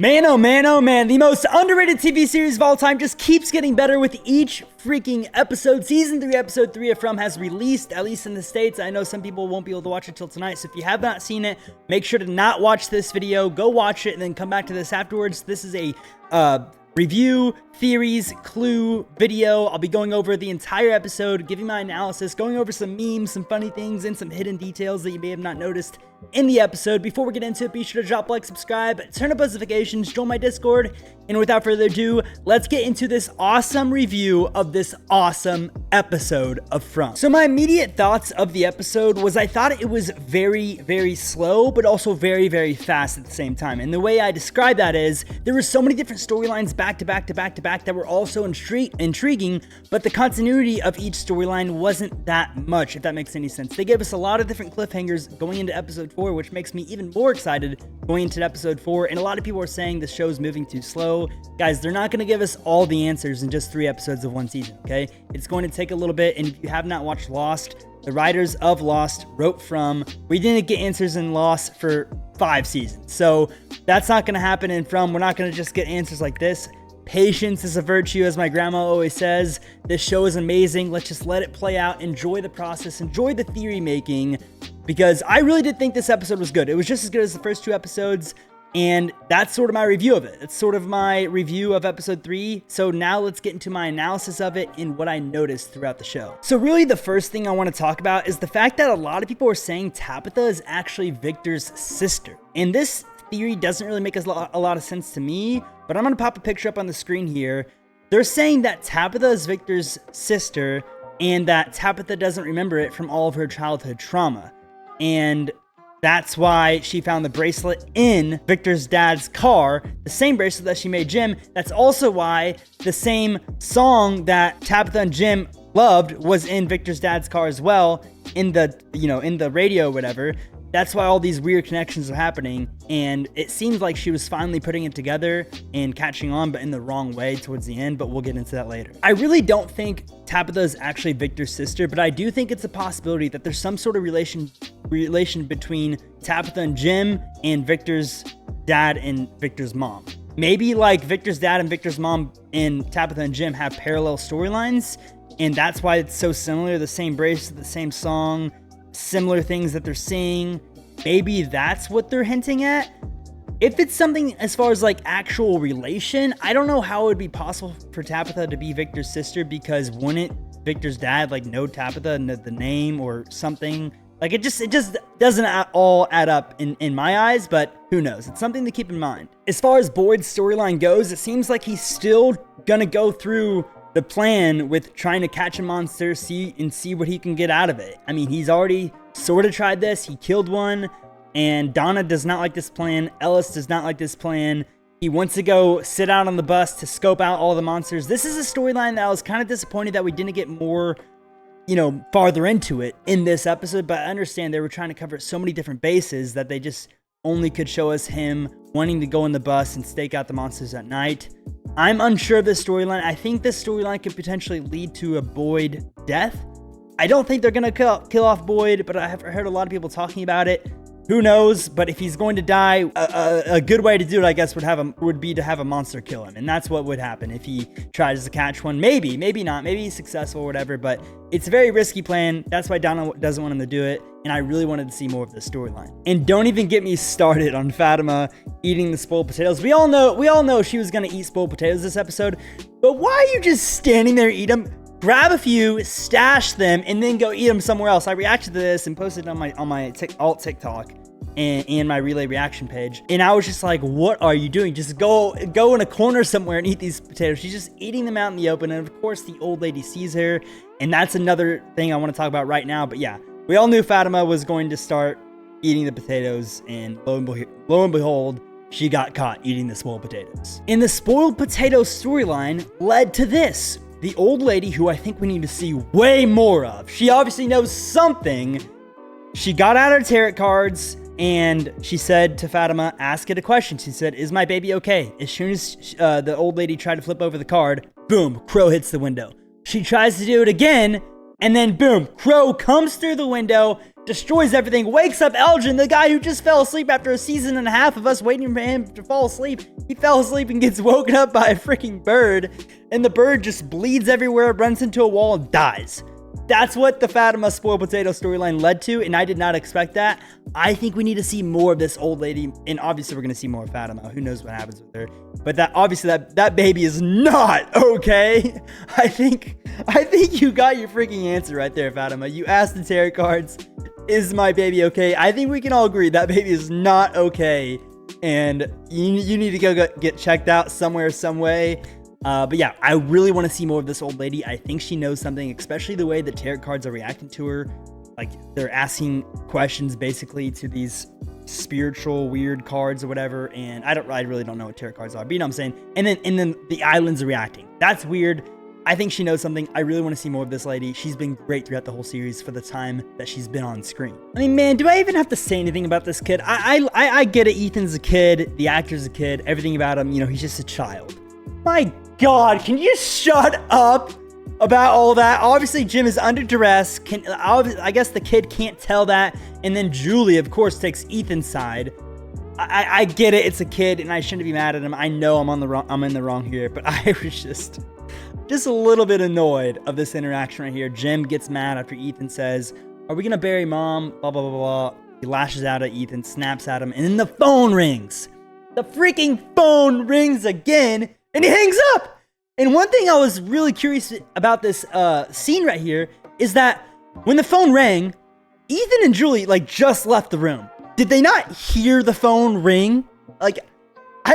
Man, oh man, oh man, the most underrated TV series of all time just keeps getting better with each freaking episode. Season 3, episode 3 of From has released, at least in the States. I know some people won't be able to watch it till tonight, so if you have not seen it, make sure to not watch this video. Go watch it and then come back to this afterwards. This is a review, theories, clue video. I'll be going over the entire episode, giving my analysis, going over some memes, some funny things, and some hidden details that you may have not noticed in the episode. Before we get into it, be sure to drop a like, subscribe, turn on notifications, join my Discord, and without further ado, let's get into this awesome review of this awesome episode of From. So my immediate thoughts of the episode was I thought it was very, very slow, but also very, very fast at the same time. And the way I describe that is there were so many different storylines back to back to back to back that were also intriguing, but the continuity of each storyline wasn't that much, if that makes any sense. They gave us a lot of different cliffhangers going into episode 4, which makes me even more excited going into episode 4. And a lot of people are saying the show's moving too slow. Guys, they're not going to give us all the answers in just 3 episodes of one season, okay? It's going to take a little bit, and if you have not watched Lost, the writers of Lost wrote From. We didn't get answers in Lost for 5 seasons, so that's not going to happen in From. We're not going to just get answers like this. Patience is a virtue, as my grandma always says. This show is amazing. Let's just let it play out. Enjoy the process. Enjoy the theory making, because I really did think this episode was good. It was just as good as the first 2 episodes, and that's sort of my review of it. It's sort of my review of episode 3. So now let's get into my analysis of it and what I noticed throughout the show. So really the first thing I want to talk about is the fact that a lot of people are saying Tabitha is actually Victor's sister. And this theory doesn't really make a lot of sense to me, but I'm going to pop a picture up on the screen here. They're saying that Tabitha is Victor's sister and that Tabitha doesn't remember it from all of her childhood trauma. And that's why she found the bracelet in Victor's dad's car, the same bracelet that she made Jim. That's also why the same song that Tabitha and Jim loved was in Victor's dad's car as well, in the, in the radio or whatever. That's why all these weird connections are happening, and it seems like she was finally putting it together and catching on, but in the wrong way towards the end, but we'll get into that later. I really don't think Tabitha is actually Victor's sister, but I do think it's a possibility that there's some sort of relation between Tabitha and Jim and Victor's dad and Victor's mom. Maybe like Victor's dad and Victor's mom and Tabitha and Jim have parallel storylines, and that's why it's so similar, the same bracelet, the same song, similar things that they're seeing. Maybe that's what they're hinting at. If it's something as far as like actual relation, I don't know how it would be possible for Tabitha to be Victor's sister, because wouldn't Victor's dad like know Tabitha and the name or something? Like it just doesn't at all add up in my eyes, but who knows? It's something to keep in mind. As far as Boyd's storyline goes, it seems like he's still gonna go through the plan with trying to catch a monster, see what he can get out of it. I mean, he's already sort of tried this. He killed one, and Donna does not like this plan. Ellis does not like this plan. He wants to go sit out on the bus to scope out all the monsters. This is a storyline that I was kind of disappointed that we didn't get more, farther into it in this episode, but I understand they were trying to cover so many different bases that they just only could show us him wanting to go in the bus and stake out the monsters at night. I'm unsure of this storyline. I think this storyline could potentially lead to a Boyd death. I don't think they're going to kill off Boyd, but I have heard a lot of people talking about it. Who knows? But if he's going to die, a good way to do it, I guess, would be to have a monster kill him. And that's what would happen if he tries to catch one. Maybe not. Maybe he's successful or whatever, but it's a very risky plan. That's why Donna doesn't want him to do it. And I really wanted to see more of the storyline. And don't even get me started on Fatima eating the spoiled potatoes. We all know she was going to eat spoiled potatoes this episode, but why are you just standing there, eat them? Grab a few, stash them, and then go eat them somewhere else. I reacted to this and posted it on my alt TikTok and my Relay reaction page. And I was just like, what are you doing? Just go in a corner somewhere and eat these potatoes. She's just eating them out in the open. And of course, the old lady sees her. And that's another thing I want to talk about right now. But yeah, we all knew Fatima was going to start eating the potatoes. And lo and behold, she got caught eating the spoiled potatoes. And the spoiled potato storyline led to this. The old lady, who I think we need to see way more of. She obviously knows something. She got out her tarot cards and she said to Fatima, ask it a question. She said, is my baby okay? As soon as the old lady tried to flip over the card, boom, Crow hits the window. She tries to do it again, and then boom, Crow comes through the window, destroys everything, wakes up Elgin, the guy who just fell asleep after a season and a half of us waiting for him to fall asleep. He fell asleep and gets woken up by a freaking bird, and the bird just bleeds everywhere, runs into a wall, and dies. That's what the Fatima spoiled potato storyline led to, and I did not expect that. I think we need to see more of this old lady, and obviously we're going to see more of Fatima. Who knows what happens with her? But that baby is not okay. I think you got your freaking answer right there, Fatima. You asked the tarot cards, is my baby okay? I think we can all agree that baby is not okay, and you need to go get checked out somewhere, some way. But yeah, I really want to see more of this old lady. I think she knows something, especially the way the tarot cards are reacting to her. Like, they're asking questions basically to these spiritual weird cards or whatever, and I really don't know what tarot cards are, but you know what I'm saying. And then the islands are reacting. That's weird. I think she knows something. I really want to see more of this lady. She's been great throughout the whole series for the time that she's been on screen. I mean, man, do I even have to say anything about this kid? I get it. Ethan's a kid. The actor's a kid. Everything about him, you know, he's just a child. My God, can you shut up about all that? Obviously, Jim is under duress. I guess the kid can't tell that. And then Julie, of course, takes Ethan's side. I get it. It's a kid, and I shouldn't be mad at him. I know I'm in the wrong here, but I was just a little bit annoyed of this interaction right here. Jim gets mad after Ethan says, "Are we gonna bury mom?" Blah blah blah blah. He lashes out at Ethan, snaps at him, and then the phone rings. The freaking phone rings again, and he hangs up. And one thing I was really curious about this scene right here is that when the phone rang, Ethan and Julie just left the room. Did they not hear the phone ring? I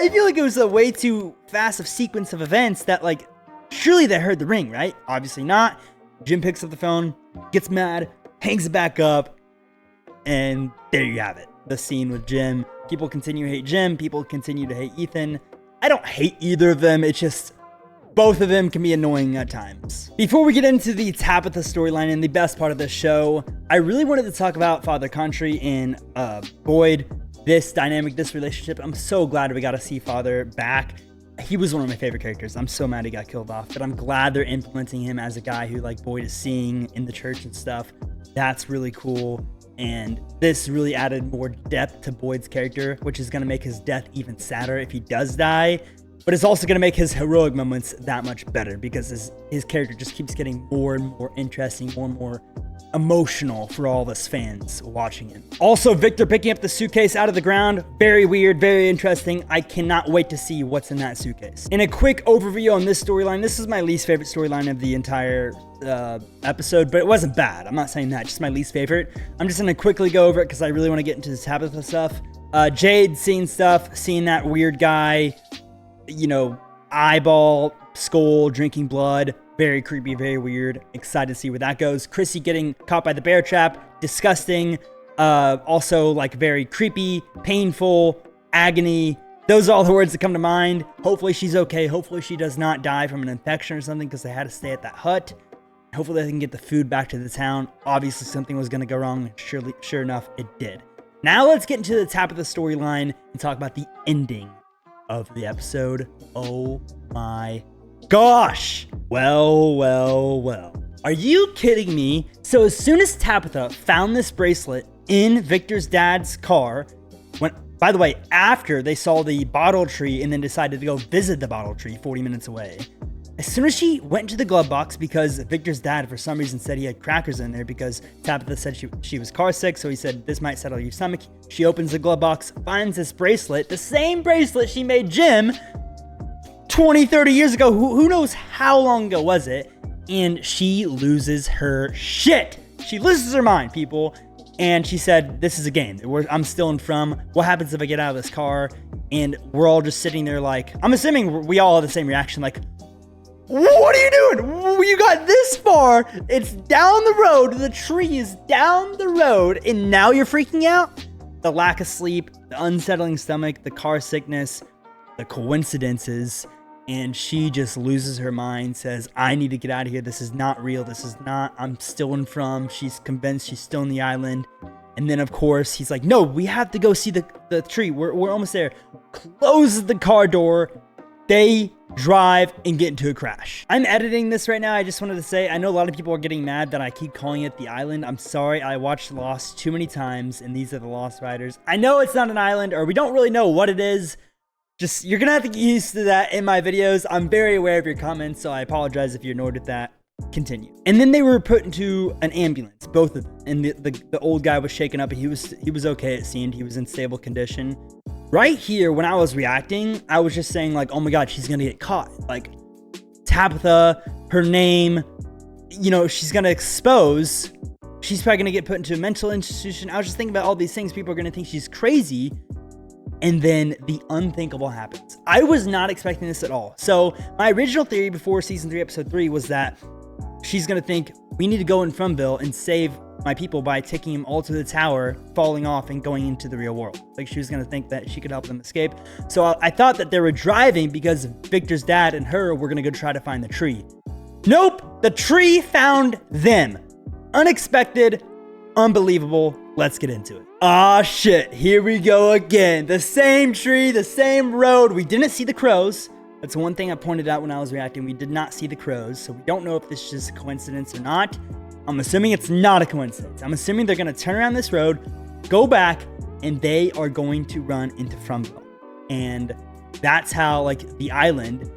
feel like it was a way too fast of sequence of events that surely they heard the ring, right? Obviously not. Jim picks up the phone, gets mad, hangs it back up, and there you have it. The scene with Jim. People continue to hate Jim. People continue to hate Ethan. I don't hate either of them. It's just both of them can be annoying at times. Before we get into the Tabitha storyline and the best part of the show, I really wanted to talk about Father Country and Boyd. This dynamic, this relationship. I'm so glad we got to see Father back. He was one of my favorite characters. I'm so mad he got killed off, but I'm glad they're implementing him as a guy who Boyd is seeing in the church and stuff. That's really cool. And this really added more depth to Boyd's character, which is going to make his death even sadder if he does die. But it's also going to make his heroic moments that much better because his character just keeps getting more and more interesting, more and more emotional for all of us fans watching him. Also, Victor picking up the suitcase out of the ground. Very weird, very interesting. I cannot wait to see what's in that suitcase. In a quick overview on this storyline, this is my least favorite storyline of the entire episode, but it wasn't bad. I'm not saying that, just my least favorite. I'm just going to quickly go over it because I really want to get into this Tabitha stuff. Jade seeing stuff, seeing that weird guy, eyeball, skull, drinking blood. Very creepy, very weird. Excited to see where that goes. Chrissy getting caught by the bear trap. Disgusting. Also, very creepy, painful, agony. Those are all the words that come to mind. Hopefully she's okay. Hopefully she does not die from an infection or something because they had to stay at that hut. Hopefully they can get the food back to the town. Obviously something was going to go wrong. Sure enough, it did. Now let's get into the top of the storyline and talk about the ending of the episode. Oh my gosh. Well. Are you kidding me? So as soon as Tabitha found this bracelet in Victor's dad's car, by the way, after they saw the bottle tree and then decided to go visit the bottle tree 40 minutes away, as soon as she went into the glove box, because Victor's dad for some reason said he had crackers in there because Tabitha said she was car sick, so he said this might settle your stomach. She opens the glove box, finds this bracelet, the same bracelet she made Jim 20, 30 years ago. Who knows how long ago was it? And she loses her shit. She loses her mind, people. And she said, this is a game. I'm still in from. What happens if I get out of this car? And we're all just sitting there I'm assuming we all have the same reaction, what are you doing? You got this far. It's down the road. The tree is down the road. And now you're freaking out? The lack of sleep, the unsettling stomach, the car sickness, the coincidences. And she just loses her mind, says, I need to get out of here. This is not real. I'm still in from. She's convinced she's still on the island. And then, of course, he's like, no, we have to go see the tree. We're almost there. Closes the car door. They drive, and get into a crash. I'm editing this right now. I just wanted to say, I know a lot of people are getting mad that I keep calling it the island. I'm sorry. I watched Lost too many times, and these are the Lost Riders. I know it's not an island, or we don't really know what it is. Just, you're gonna have to get used to that in my videos. I'm very aware of your comments, so I apologize if you're annoyed with that. Continue. And then they were put into an ambulance, both of them. And the old guy was shaken up. He was okay, it seemed. He was in stable condition. Right here, when I was reacting, I was just saying like, oh my God, she's gonna get caught. Like, Tabitha, her name, you know, she's gonna expose. She's probably gonna get put into a mental institution. I was just thinking about all these things. People are gonna think she's crazy. And then the unthinkable happens. I was not expecting this at all. So my original theory before season 3, episode 3 was that she's gonna think, we need to go in Fromville and save my people by taking them all to the tower, falling off and going into the real world. Like, she was gonna think that she could help them escape. So I thought that they were driving because Victor's dad and her were gonna go try to find the tree. Nope, the tree found them. Unexpected, unbelievable. Let's get into it. Ah, shit, here we go again. The same tree, the same road. We didn't see the crows. That's one thing I pointed out when I was reacting. We did not see the crows, so we don't know if this is just a coincidence or not. I'm assuming it's not a coincidence. I'm assuming they're going to turn around this road, go back, and they are going to run into Fromville. And that's how, like, the island...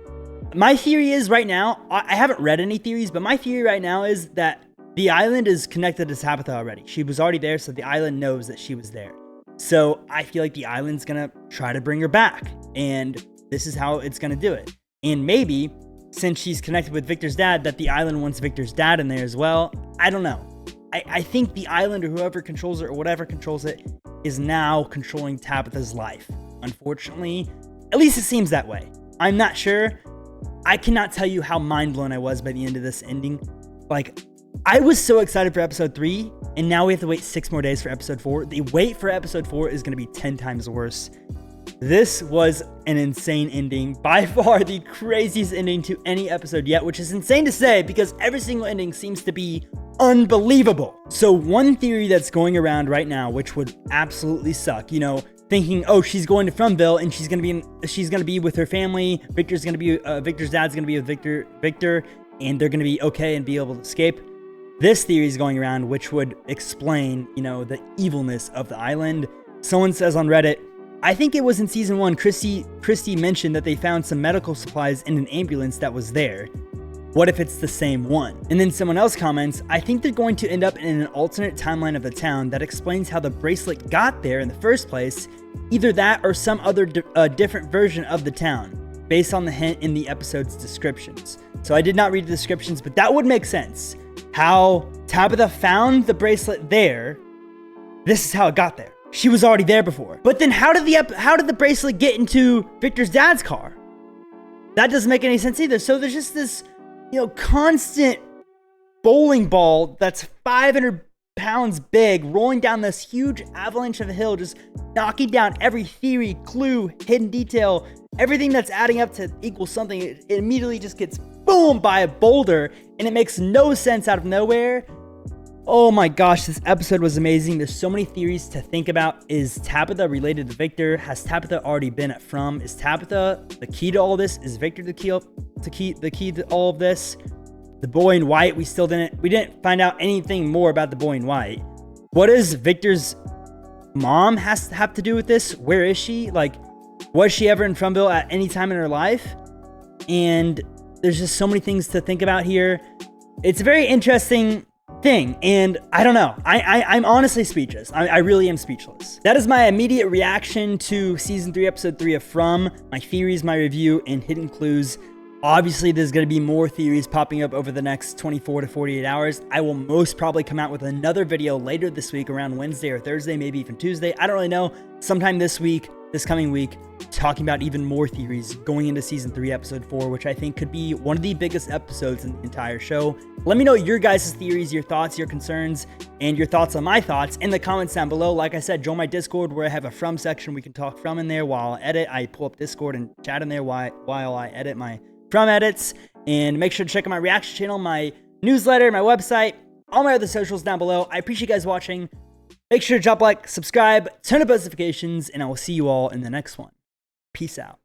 My theory is right now, I haven't read any theories, but my theory right now is that the island is connected to Tabitha already. She was already there, so the island knows that she was there. So I feel like the island's going to try to bring her back. And this is how it's going to do it. And maybe, since she's connected with Victor's dad, that the island wants Victor's dad in there as well. I don't know. I think the island, or whoever controls it, or whatever controls it, is now controlling Tabitha's life. Unfortunately, at least it seems that way. I'm not sure. I cannot tell you how mind blown I was by the end of this ending. Like, I was so excited for episode 3, and now we have to wait 6 more days for episode 4. The wait for episode 4 is going to be 10 times worse. This was an insane ending. By far the craziest ending to any episode yet, which is insane to say because every single ending seems to be unbelievable. So one theory that's going around right now, which would absolutely suck, you know, thinking, oh, she's going to Fromville and she's gonna be with her family. Victor's dad's gonna be with Victor, and they're gonna be okay and be able to escape. This theory is going around, which would explain, you know, the evilness of the island. Someone says on Reddit, I think it was in season 1, Christy mentioned that they found some medical supplies in an ambulance that was there. What if it's the same one? And then someone else comments, I think they're going to end up in an alternate timeline of the town that explains how the bracelet got there in the first place. Either that or some other different version of the town, based on the hint in the episode's descriptions. So I did not read the descriptions, but that would make sense. How Tabitha found the bracelet there. This is how it got there. She was already there before. But then how did the bracelet get into Victor's dad's car? That doesn't make any sense either. So there's just this, you know, constant bowling ball that's 500 pounds big, rolling down this huge avalanche of a hill, just knocking down every theory, clue, hidden detail, everything that's adding up to equal something. It immediately just gets boom by a boulder, and it makes no sense out of nowhere. Oh my gosh, this episode was amazing. There's so many theories to think about. Is Tabitha related to Victor? Has Tabitha already been at From? Is Tabitha the key to all this? Is Victor the key to all of this? The boy in white, we didn't find out anything more about the boy in white. What does Victor's mom have to do with this? Where is she? Like, was she ever in Fromville at any time in her life? And there's just so many things to think about here. It's a very interesting thing, and I don't know. I'm honestly speechless. I really am speechless. That is my immediate reaction to season 3, episode 3 of From, my theories, my review, and hidden clues. Obviously, there's going to be more theories popping up over the next 24 to 48 hours. I will most probably come out with another video later this week, around Wednesday or Thursday, maybe even Tuesday. I don't really know. Sometime this coming week, talking about even more theories going into season 3, episode 4, which I think could be one of the biggest episodes in the entire show. Let me know your guys' theories, your thoughts, your concerns, and your thoughts on my thoughts in the comments down below. Like I said, join my Discord where I have a From section. We can talk From in there while I edit. I pull up Discord and chat in there while I edit my From edits. And make sure to check out my reaction channel, my newsletter, my website, all my other socials down below. I appreciate you guys watching. Make sure to drop a like, subscribe, turn on notifications, and I will see you all in the next one. Peace out.